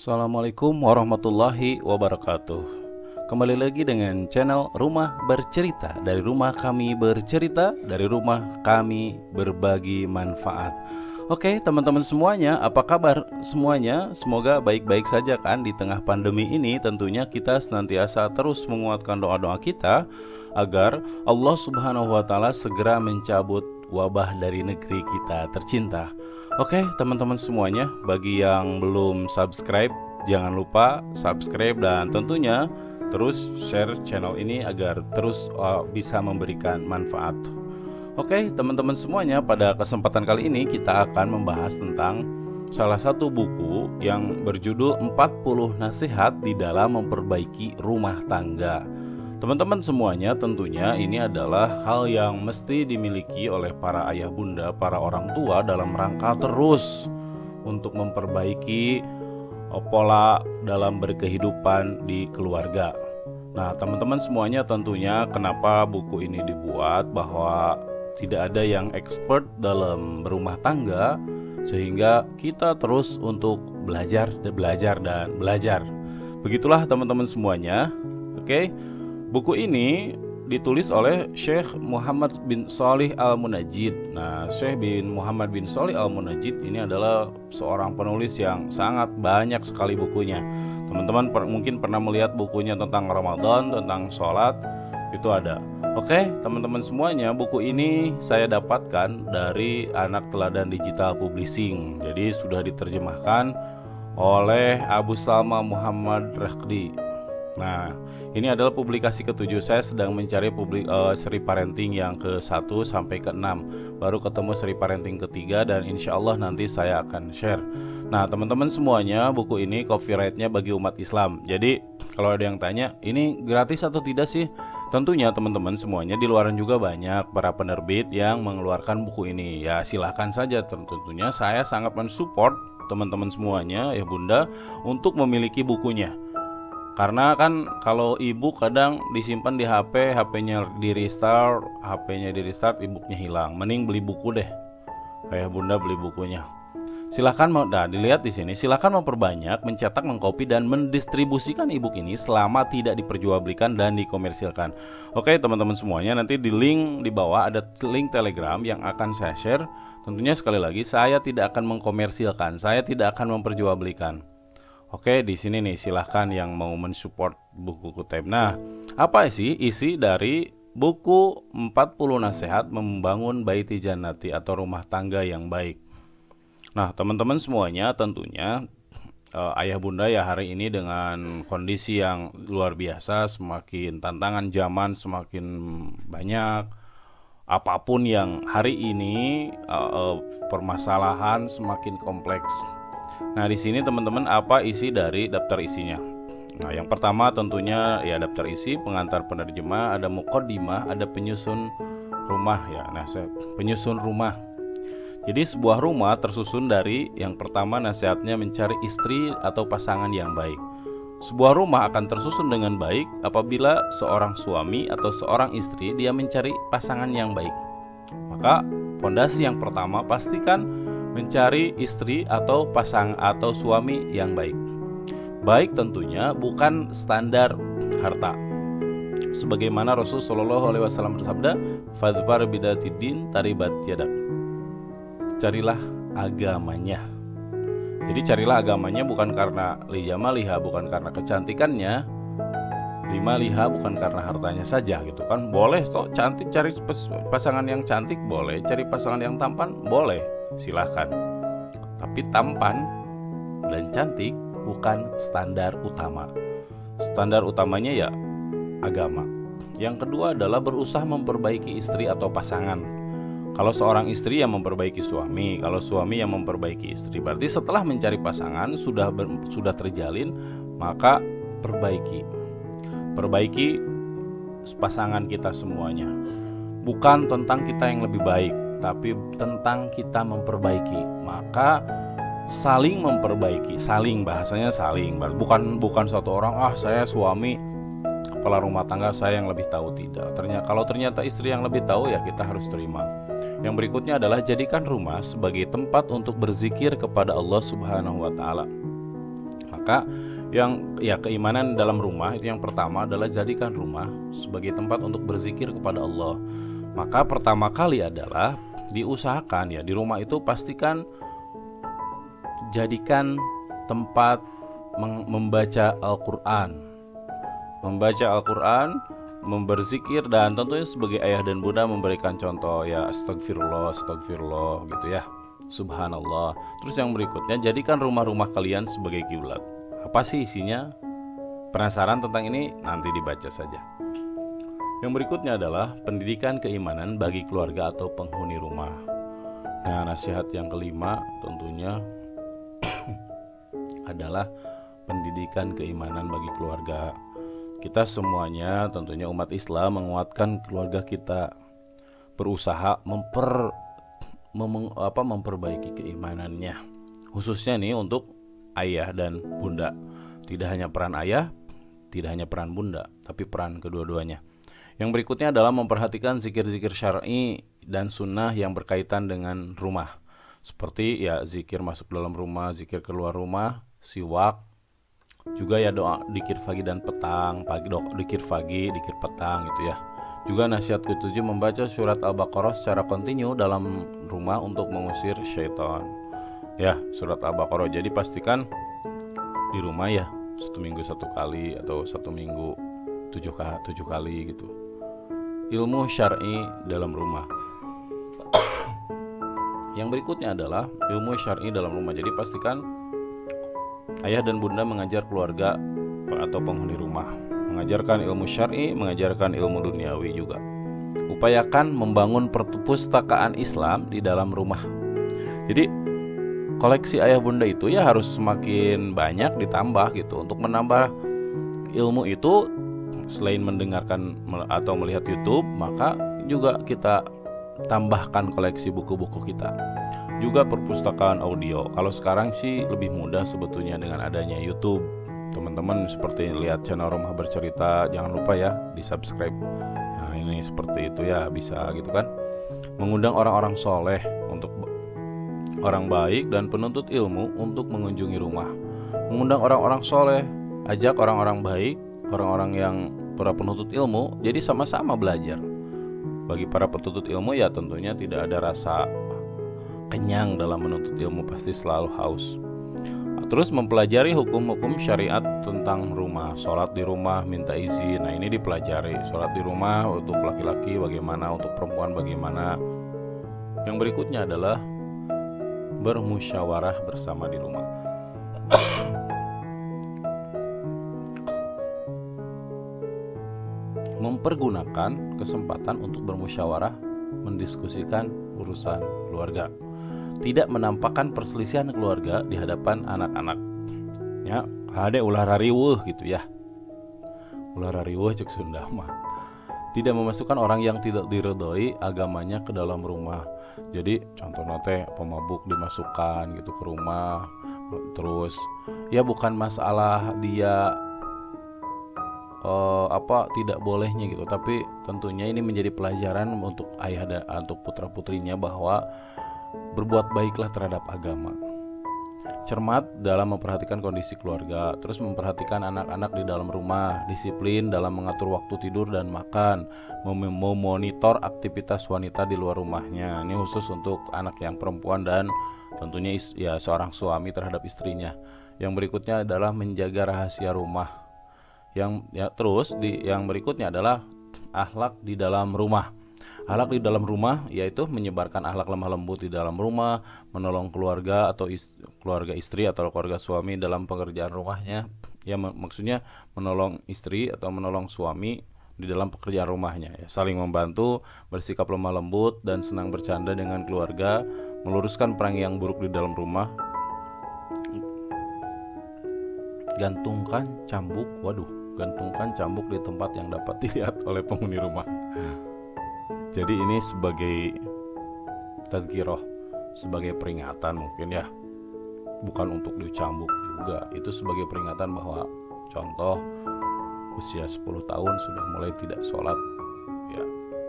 Assalamualaikum warahmatullahi wabarakatuh. Kembali lagi dengan channel Rumah Bercerita. Dari rumah kami bercerita, dari rumah kami berbagi manfaat. Oke teman-teman semuanya, apa kabar semuanya? Semoga baik-baik saja kan di tengah pandemi ini. Tentunya kita senantiasa terus menguatkan doa-doa kita agar Allah Subhanahu wa Ta'ala segera mencabut wabah dari negeri kita tercinta. Oke teman-teman semuanya, bagi yang belum subscribe, jangan lupa subscribe dan tentunya terus share channel ini agar terus bisa memberikan manfaat. Oke teman-teman semuanya, pada kesempatan kali ini kita akan membahas tentang salah satu buku yang berjudul 40 Nasihat di dalam Memperbaiki Rumah Tangga. Teman-teman semuanya, tentunya ini adalah hal yang mesti dimiliki oleh para ayah bunda, para orang tua dalam rangka terus untuk memperbaiki pola dalam berkehidupan di keluarga. Nah teman-teman semuanya, tentunya kenapa buku ini dibuat, bahwa tidak ada yang expert dalam berumah tangga, sehingga kita terus untuk belajar dan belajar. Begitulah teman-teman semuanya. Oke. Buku ini ditulis oleh Syekh Muhammad bin Shalih Al-Munajjid. Nah, Syekh bin Muhammad bin Shalih Al-Munajjid ini adalah seorang penulis yang sangat banyak sekali bukunya. Teman-teman mungkin pernah melihat bukunya tentang Ramadan, tentang sholat, itu ada. Oke, teman-teman semuanya, buku ini saya dapatkan dari Anak Teladan Digital Publishing. Jadi sudah diterjemahkan oleh Abu Salma Muhammad Rakhdi. Nah, ini adalah publikasi ke-7. Saya sedang mencari seri parenting yang ke-1 sampai ke-6. Baru ketemu seri parenting ke-3 dan insya Allah nanti saya akan share. Nah, teman-teman semuanya, buku ini copyrightnya bagi umat Islam. Jadi, kalau ada yang tanya, ini gratis atau tidak sih? Tentunya teman-teman semuanya, di luaran juga banyak para penerbit yang mengeluarkan buku ini. Ya, silahkan saja. Tentunya saya sangat mensupport teman-teman semuanya, ya bunda, untuk memiliki bukunya. Karena kan kalau ebook kadang disimpan di HP, HP-nya di restart, ebooknya hilang. Mending beli buku deh. Kayak bunda beli bukunya. Silahkan dilihat di sini. Silahkan memperbanyak, mencetak, mengcopy dan mendistribusikan ebook ini selama tidak diperjualbelikan dan dikomersilkan. Oke teman-teman semuanya, nanti di link di bawah ada link Telegram yang akan saya share. Tentunya sekali lagi saya tidak akan mengkomersilkan, saya tidak akan memperjualbelikan. Oke, di sini nih silahkan yang mau mensupport buku Kuteb. Nah, apa sih isi dari buku 40 Nasihat Membangun Baiti Jannati atau Rumah Tangga yang Baik? Nah, teman-teman semuanya, tentunya ayah bunda ya hari ini dengan kondisi yang luar biasa, semakin tantangan zaman semakin banyak. Apapun yang hari ini permasalahan semakin kompleks. Nah, di sini teman-teman, apa isi dari daftar isinya? Nah, yang pertama tentunya ya daftar isi, pengantar penerjemah, ada muqaddimah, ada penyusun rumah ya. Nah, penyusun rumah. Jadi sebuah rumah tersusun dari yang pertama nasihatnya mencari istri atau pasangan yang baik. Sebuah rumah akan tersusun dengan baik apabila seorang suami atau seorang istri dia mencari pasangan yang baik. Maka fondasi yang pertama pastikan mencari istri atau pasangan atau suami yang baik. Baik tentunya bukan standar harta. Sebagaimana Rasul Shallallahu Alaihi Wasallam bersabda, "Fadfar bidatidin taribat yadak." Carilah agamanya. Jadi carilah agamanya bukan karena lijamaliha, bukan karena kecantikannya. Liha bukan karena hartanya saja gitu kan. Boleh toh cantik, cari pasangan yang cantik boleh, cari pasangan yang tampan boleh, silahkan. Tapi tampan dan cantik bukan standar utama. Standar utamanya ya agama. Yang kedua adalah berusaha memperbaiki istri atau pasangan. Kalau seorang istri yang memperbaiki suami, kalau suami yang memperbaiki istri, berarti setelah mencari pasangan sudah terjalin, maka perbaiki pasangan kita semuanya. Bukan tentang kita yang lebih baik, tapi tentang kita memperbaiki. Maka saling memperbaiki, bahasanya saling. Bukan satu orang, saya suami kepala rumah tangga, saya yang lebih tahu. Tidak. Kalau ternyata istri yang lebih tahu, ya kita harus terima. Yang berikutnya adalah jadikan rumah sebagai tempat untuk berzikir kepada Allah Subhanahu wa Ta'ala. Maka yang keimanan dalam rumah itu yang pertama adalah jadikan rumah sebagai tempat untuk berzikir kepada Allah. Maka pertama kali adalah diusahakan di rumah itu pastikan jadikan tempat membaca Al-Quran, berzikir, dan tentunya sebagai ayah dan bunda memberikan contoh astagfirullah gitu ya, subhanallah. Terus yang berikutnya, jadikan rumah-rumah kalian sebagai kiblat. Apa sih isinya? Penasaran tentang ini? Nanti dibaca saja. Yang berikutnya adalah pendidikan keimanan bagi keluarga atau penghuni rumah. Nah, nasihat yang kelima tentunya adalah pendidikan keimanan bagi keluarga. Kita semuanya, tentunya umat Islam, menguatkan keluarga kita, berusaha memperbaiki keimanannya, khususnya nih untuk ayah dan bunda. Tidak hanya peran ayah, tidak hanya peran bunda, tapi peran kedua-duanya. Yang berikutnya adalah memperhatikan zikir-zikir syar'i dan sunnah yang berkaitan dengan rumah, seperti zikir masuk dalam rumah, zikir keluar rumah, siwak, juga doa dikir pagi dan petang, dikir pagi, dikir petang gitu ya. Juga nasihat ke-7, membaca surat Al-Baqarah secara kontinu dalam rumah untuk mengusir syaitan. Surat Al-Baqarah. Jadi pastikan di rumah 1 minggu 1 kali atau 1 minggu 7 kali gitu. Ilmu syar'i dalam rumah. Yang berikutnya adalah ilmu syar'i dalam rumah. Jadi pastikan ayah dan bunda mengajar keluarga atau penghuni rumah, mengajarkan ilmu syar'i, mengajarkan ilmu duniawi juga. Upayakan membangun perpustakaan Islam di dalam rumah. Jadi koleksi ayah bunda itu harus semakin banyak ditambah gitu. Untuk menambah ilmu itu, selain mendengarkan atau melihat YouTube, maka juga kita tambahkan koleksi buku-buku kita. Juga perpustakaan audio. Kalau sekarang sih lebih mudah sebetulnya dengan adanya YouTube. Teman-teman seperti lihat channel Rumah Bercerita, jangan lupa di subscribe. Nah, ini seperti itu bisa gitu kan. Mengundang orang-orang soleh, untuk orang baik dan penuntut ilmu untuk mengunjungi rumah. Mengundang orang-orang soleh, ajak orang-orang baik, orang-orang yang para penuntut ilmu, jadi sama-sama belajar. Bagi para penuntut ilmu tentunya tidak ada rasa kenyang dalam menuntut ilmu, pasti selalu haus. Terus mempelajari hukum-hukum syariat tentang rumah. Sholat di rumah minta izin, nah ini dipelajari. Sholat di rumah untuk laki-laki bagaimana, untuk perempuan bagaimana. Yang berikutnya adalah bermusyawarah bersama di rumah. Mempergunakan kesempatan untuk bermusyawarah, mendiskusikan urusan keluarga. Tidak menampakkan perselisihan keluarga di hadapan anak-anak. Ada ulah rariweuh gitu ya. Ulah rariweuh cek Sunda mah. Tidak memasukkan orang yang tidak diridhoi agamanya ke dalam rumah. Jadi contohnya pemabuk dimasukkan gitu ke rumah. Terus bukan masalah dia tidak bolehnya gitu, tapi tentunya ini menjadi pelajaran untuk ayah dan untuk putra-putrinya bahwa berbuat baiklah terhadap agama. Cermat dalam memperhatikan kondisi keluarga, terus memperhatikan anak-anak di dalam rumah, disiplin dalam mengatur waktu tidur dan makan, memonitor aktivitas wanita di luar rumahnya. Ini khusus untuk anak yang perempuan dan tentunya seorang suami terhadap istrinya. Yang berikutnya adalah menjaga rahasia rumah. Yang berikutnya adalah akhlak di dalam rumah. Akhlak di dalam rumah yaitu menyebarkan akhlak lemah lembut di dalam rumah, menolong keluarga atau keluarga istri atau keluarga suami dalam pekerjaan rumahnya. Maksudnya menolong istri atau menolong suami di dalam pekerjaan rumahnya. Saling membantu, bersikap lemah lembut dan senang bercanda dengan keluarga, meluruskan perangai yang buruk di dalam rumah. Gantungkan cambuk di tempat yang dapat dilihat oleh penghuni rumah. Jadi ini sebagai tazkirah, sebagai peringatan mungkin bukan untuk dicambuk juga. Itu sebagai peringatan bahwa contoh usia 10 tahun sudah mulai tidak sholat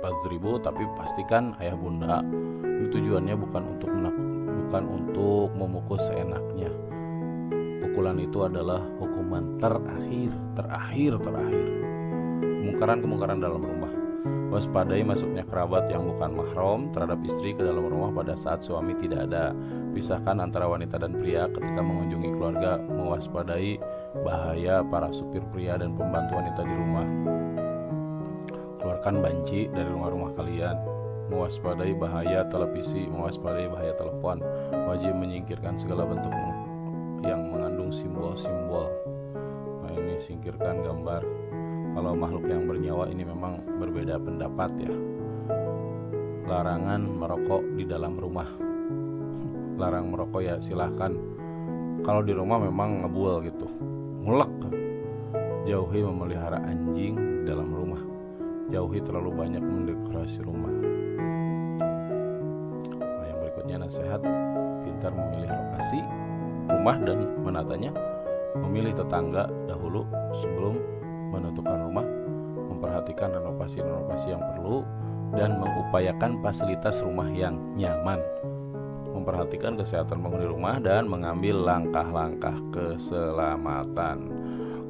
fadzribu, tapi pastikan ayah bunda ini tujuannya bukan untuk memukul seenaknya, pukulan itu adalah hukuman terakhir. Kemungkaran dalam rumah. Waspadai masuknya kerabat yang bukan mahram terhadap istri ke dalam rumah pada saat suami tidak ada. Pisahkan antara wanita dan pria ketika mengunjungi keluarga. Mewaspadai bahaya para supir pria dan pembantu wanita di rumah. Keluarkan banci dari rumah-rumah kalian. Mewaspadai bahaya televisi, mewaspadai bahaya telepon. Wajib menyingkirkan segala bentuk yang mengandung simbol-simbol. Nah, ini singkirkan gambar. Kalau makhluk yang bernyawa ini memang berbeda pendapat ya. Larangan merokok di dalam rumah. Larang merokok ya silahkan. Kalau di rumah memang ngebul gitu, ngulek. Jauhi memelihara anjing di dalam rumah. Jauhi terlalu banyak mendekorasi rumah. Nah, yang berikutnya nasihat: pintar memilih lokasi rumah dan menatanya. Memilih tetangga dahulu sebelum menentukan rumah, memperhatikan renovasi yang perlu, dan mengupayakan fasilitas rumah yang nyaman, memperhatikan kesehatan penghuni rumah, dan mengambil langkah-langkah keselamatan.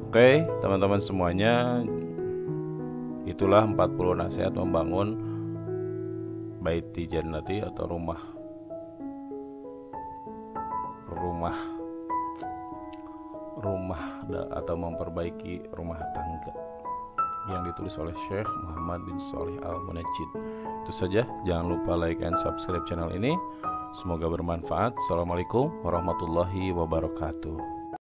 Oke, teman-teman semuanya, itulah 40 nasihat membangun baiti jannati atau rumah atau memperbaiki rumah tangga yang ditulis oleh Syekh Muhammad bin Shalih Al-Munajjid. Itu saja, jangan lupa like and subscribe channel ini. Semoga bermanfaat. Assalamualaikum warahmatullahi wabarakatuh.